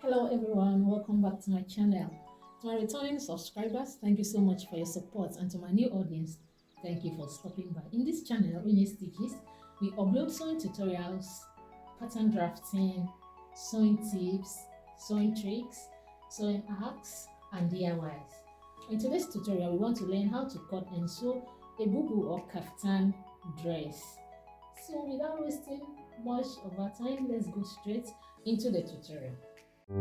Hello everyone, welcome back to my channel. To my returning subscribers, thank you so much for your support, and to my new audience, thank you for stopping by. In this channel, Unyistitches, we upload sewing tutorials, pattern drafting, sewing tips, sewing tricks, sewing hacks, and DIYs. In today's tutorial, we want to learn how to cut and sew a bubu or kaftan dress. So without wasting much of our time, let's go straight into the tutorial. The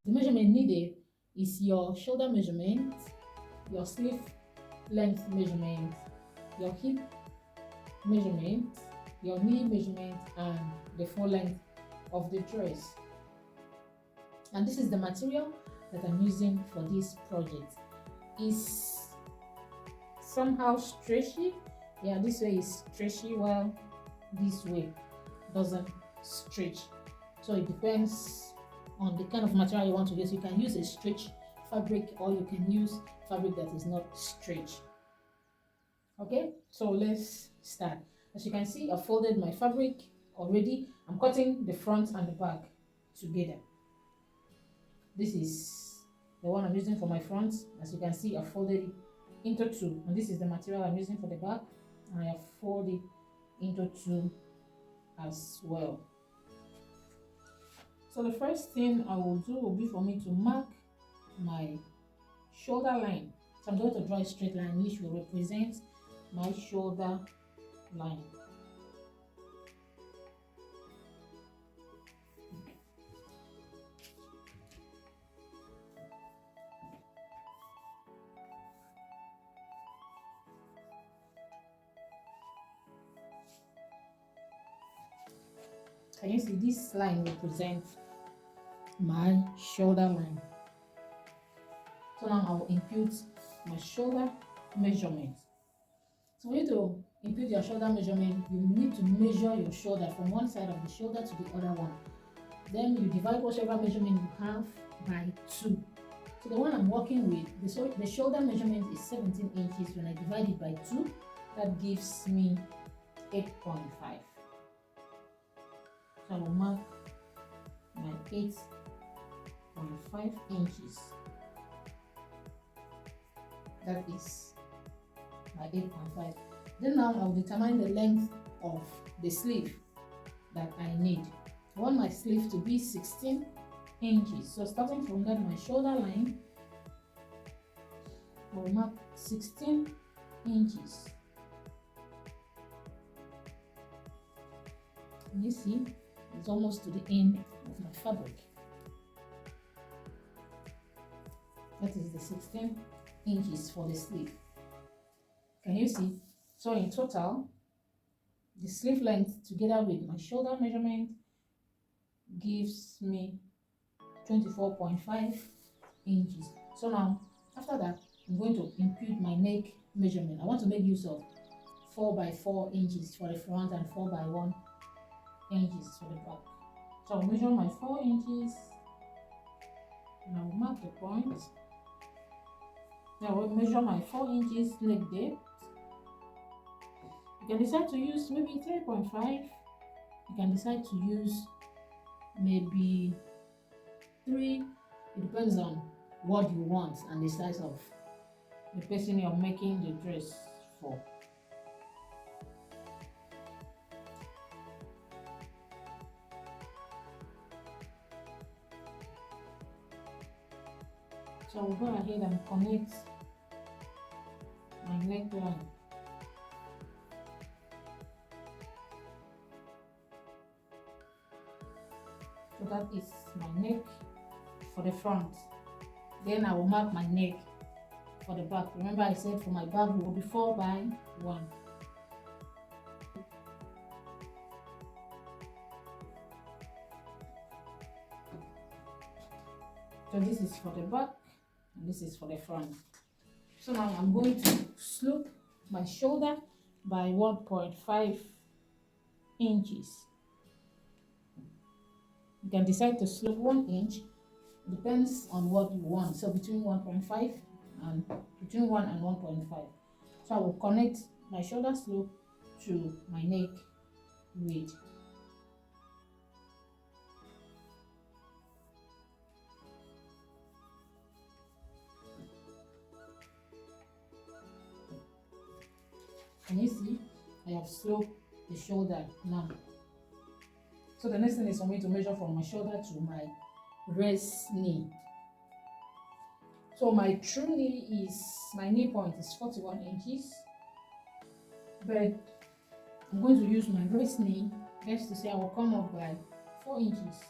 measurement needed is your shoulder measurement, your sleeve length measurement, your hip measurement, your knee measurement, and the full length of the dress. And this is the material that I'm using for this project. It's somehow stretchy. Yeah, this way is stretchy while this way doesn't stretch. So it depends on the kind of material you want to use. You can use a stretch fabric or you can use fabric that is not stretch. Okay, so let's start. As you can see, I folded my fabric already. I'm cutting the front and the back together. This is the one I'm using for my front. As you can see, I folded it into two, and this is the material I'm using for the back. I have folded it into two as well. So the first thing I will do will be for me to mark my shoulder line. So I'm going to draw a straight line which will represent my shoulder line. Can you see this line represents my shoulder line? So now I will input my shoulder measurement. So for you to input your shoulder measurement, you need to measure your shoulder from one side of the shoulder to the other one. Then you divide whatever measurement you have by 2. So the one I'm working with, the shoulder measurement is 17 inches. When I divide it by 2, that gives me 8.5. So I will mark my 8.5 inches. That is my 8.5. Then now I will determine the length of the sleeve that I need. I want my sleeve to be 16 inches. So starting from that, my shoulder line, I will mark 16 inches. You see, it's almost to the end of my fabric. That is the 16 inches for the sleeve. Can you see? So in total, the sleeve length together with my shoulder measurement gives me 24.5 inches. So now, after that, I'm going to input my neck measurement. I want to make use of 4 by 4 inches for the front and 4 by 1 inches for the back. So I'll measure my 4 inches and I'll mark the point. Now I will measure my 4 inches neck depth. You can decide to use maybe 3.5. You can decide to use maybe 3. It depends on what you want and the size of the person you're making the dress for. So I'll go ahead and connect my neckline. So that is my neck for the front. Then I will mark my neck for the back. Remember I said for my back it will be 4 by 1. So this is for the back and this is for the front. So now I'm going to slope my shoulder by 1.5 inches. You can decide to slope 1 inch, depends on what you want. So between 1.5 and between 1 and 1.5. So I will connect my shoulder slope to my neck width. Can you see? I have sloped the shoulder now. So the next thing is for me to measure from my shoulder to my raised knee. So my true knee is, my knee point is 41 inches, but I'm going to use my raised knee. That's to say I will come up by 4 inches.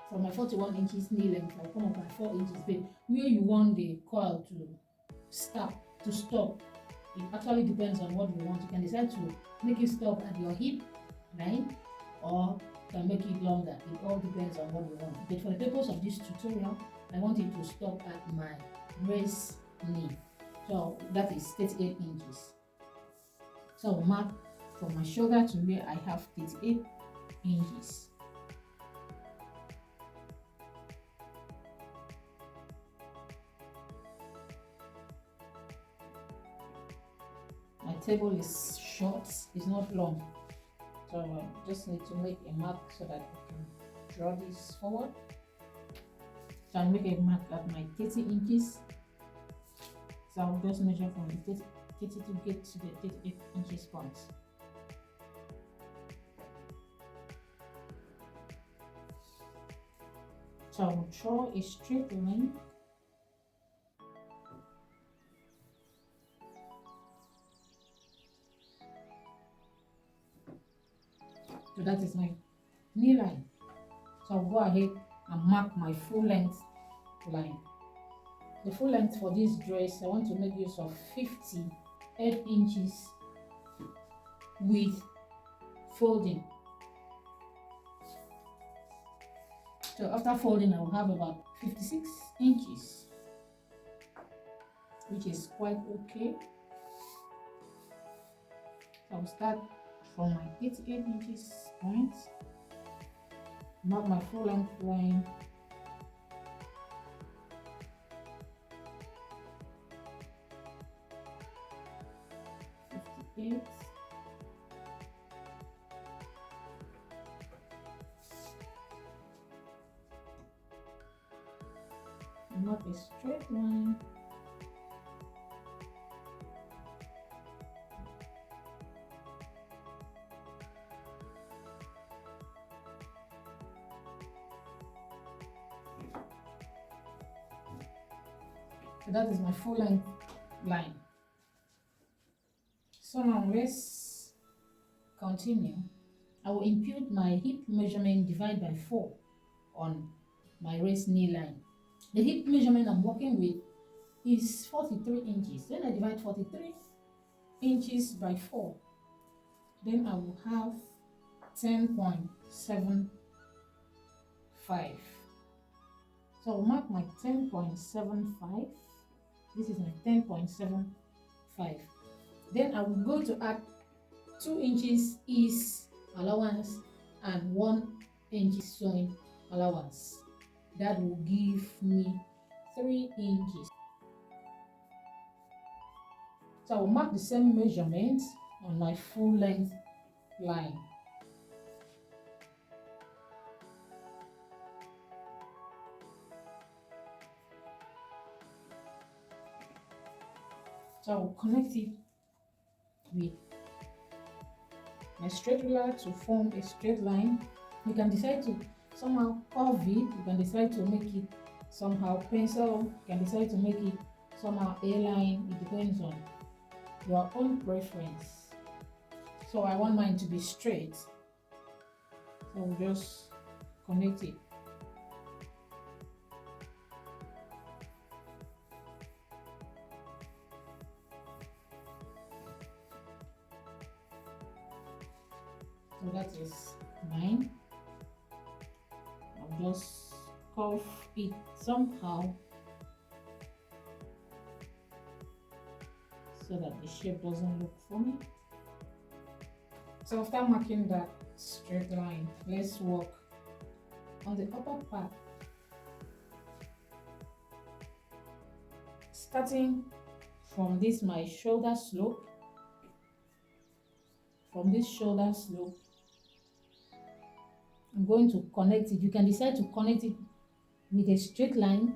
From my 41 inches knee length, I will come up by 4 inches. But where you want the coil to stop, it actually depends on what you want. You can decide to make it stop at your hip line, or you can make it longer. It all depends on what you want. But for the purpose of this tutorial, I want it to stop at my raised knee. So that is 38 inches. So I will mark from my shoulder to where I have 38 inches. My table is short, it's not long. So I just need to make a mark so that I can draw this forward. So I'll make a mark at my 30 inches. So I'll just measure from the 30 to get to the 38 inches point. So I'll draw a straight line. So that is my knee line. So I'll go ahead and mark my full length line. The full length for this dress, I want to make use of 58 inches with folding. So after folding, I will have about 56 inches, which is quite okay. So I'll start from my 38 inches point, mark my full length line, not a straight line. So that is my full length line. So now let's continue. I will impute my hip measurement divided by 4 on my raised knee line. The hip measurement I'm working with is 43 inches. Then I divide 43 inches by 4. Then I will have 10.75. So I'll mark my 10.75. This is my 10.75. Then I will go to add 2 inches ease allowance and 1 inch sewing allowance. That will give me 3 inches. So I will mark the same measurement on my full length line. So I will connect it with my straight ruler to form a straight line. You can decide to somehow curve it, you can decide to make it somehow pencil, you can decide to make it somehow A-line. It depends on your own preference. So I want mine to be straight, so I'll just connect it. So that is mine. I'll just curve it somehow so that the shape doesn't look funny. So after marking that straight line, let's work on the upper part. starting from this my shoulder slope, from this shoulder slope, I'm going to connect it. You can decide to connect it with a straight line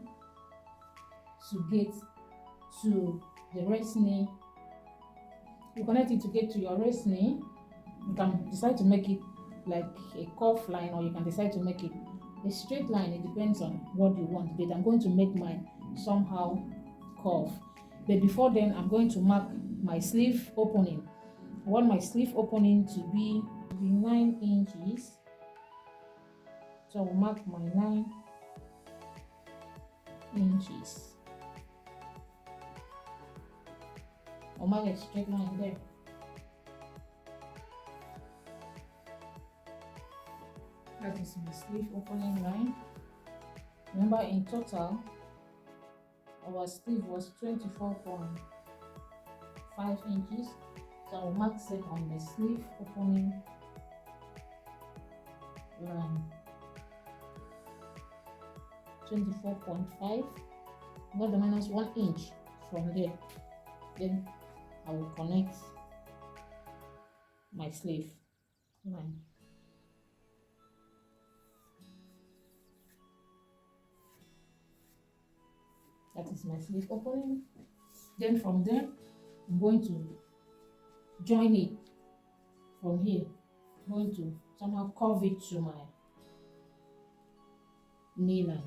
to get to the wrist knee. You connect it to get to your wrist knee. You can decide to make it like a curved line, or you can decide to make it a straight line. It depends on what you want, but I'm going to make mine somehow curve. But before then, I'm going to mark my sleeve opening. I want my sleeve opening to be 9 inches. So I will mark my 9 inches. I'll mark a straight line there. That is my sleeve opening line. Remember, in total, our sleeve was 24.5 inches. So I'll mark set on the sleeve opening line. 24.5. I'm going to minus 1 inch from there. Then I will connect my sleeve line. That is my sleeve opening. Then from there, I'm going to join it from here. I'm going to somehow curve it to my knee line.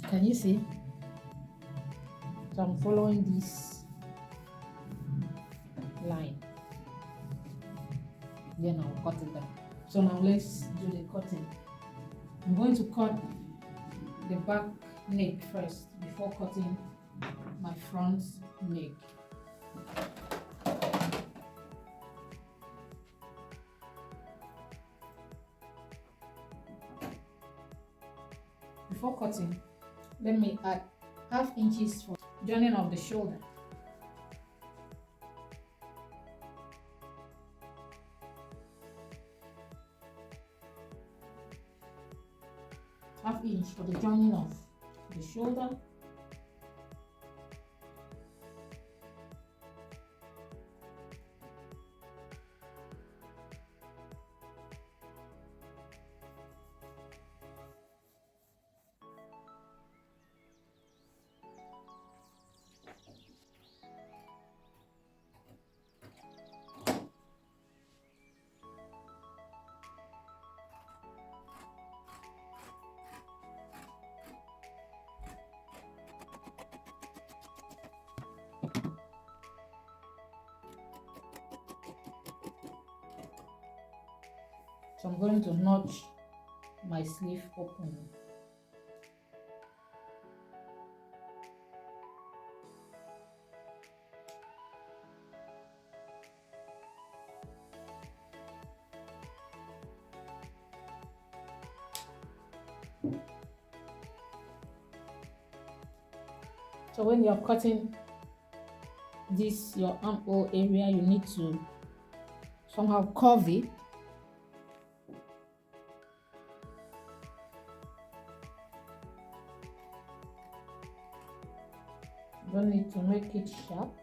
Can you see? So I'm following this line. Then I'll cut it down. So now let's do the cutting. I'm going to cut the back neck first before cutting my front neck. Before cutting, let me add ½ inches for joining of the shoulder. ½ inch for the joining of the shoulder. So I'm going to notch my sleeve open. So when you're cutting this, your armhole area, you need to somehow curve it. You don't need to make it sharp.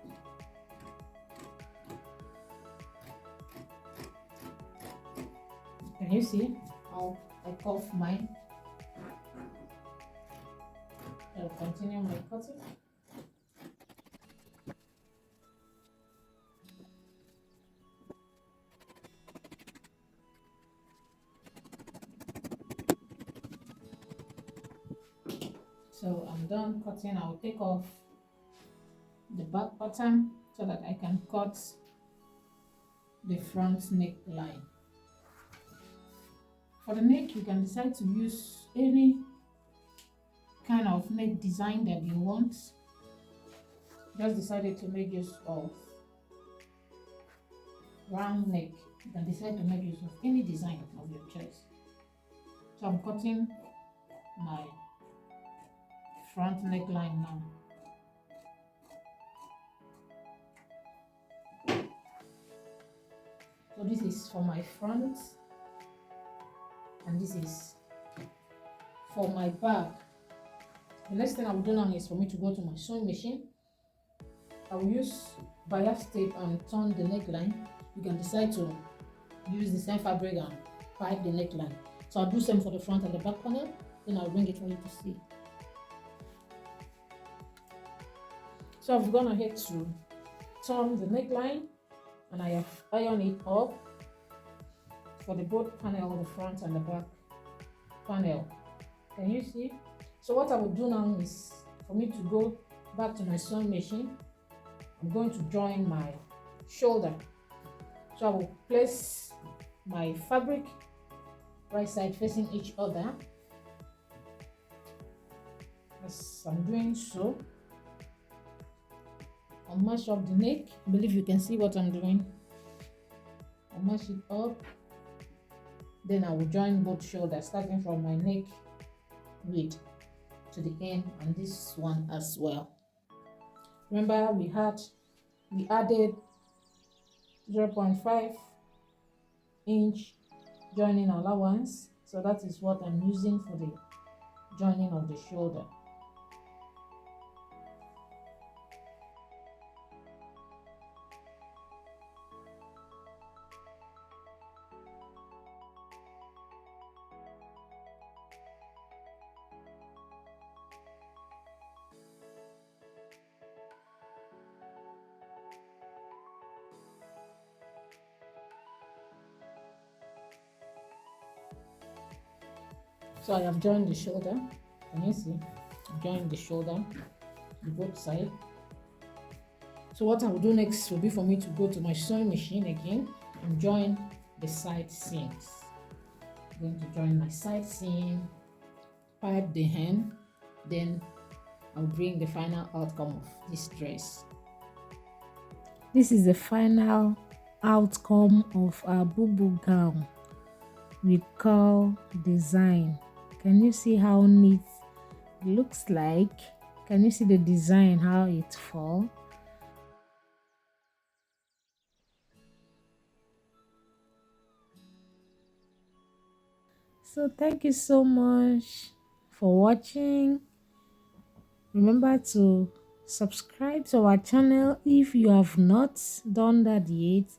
Can you see how I curve mine? I'll continue my cutting. So I'm done cutting. I'll take off the back pattern so that I can cut the front neckline. For the neck, you can decide to use any kind of neck design that you want. Just decided to make use of round neck. You can decide to make use of any design of your choice. So I'm cutting my front neckline now. So this is for my front and this is for my back. The next thing I will do now is for me to go to my sewing machine. I will use bias tape and turn the neckline. You can decide to use the same fabric and pipe the neckline. So I'll do same for the front and the back panel, then I'll bring it for you to see. So I've gone ahead to turn the neckline and I have ironed it up for the both panel, the front and the back panel. Can you see? So what I will do now is for me to go back to my sewing machine. I'm going to join my shoulder. So I will place my fabric right side facing each other. As I'm doing so, I'll mash up the neck. I believe you can see what I'm doing. I'll mash it up. Then I will join both shoulders, starting from my neck width to the end, and this one as well. Remember, we added 0.5 inch joining allowance, so that is what I'm using for the joining of the shoulder. So I have joined the shoulder. Can you see? Join the shoulder, the both sides. So what I will do next will be for me to go to my sewing machine again and join the side seams. I'm going to join my side seam, pipe the hem, then I'll bring the final outcome of this dress. This is the final outcome of our bubu gown with curl design. Can you see how neat it looks like? Can you see the design, how it falls? So thank you so much for watching. Remember to subscribe to our channel if you have not done that yet.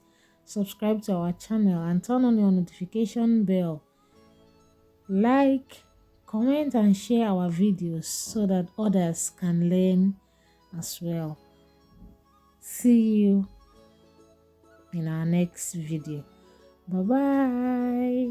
Subscribe to our channel and turn on your notification bell. Like, comment and share our videos so that others can learn as well. See you in our next video. Bye bye.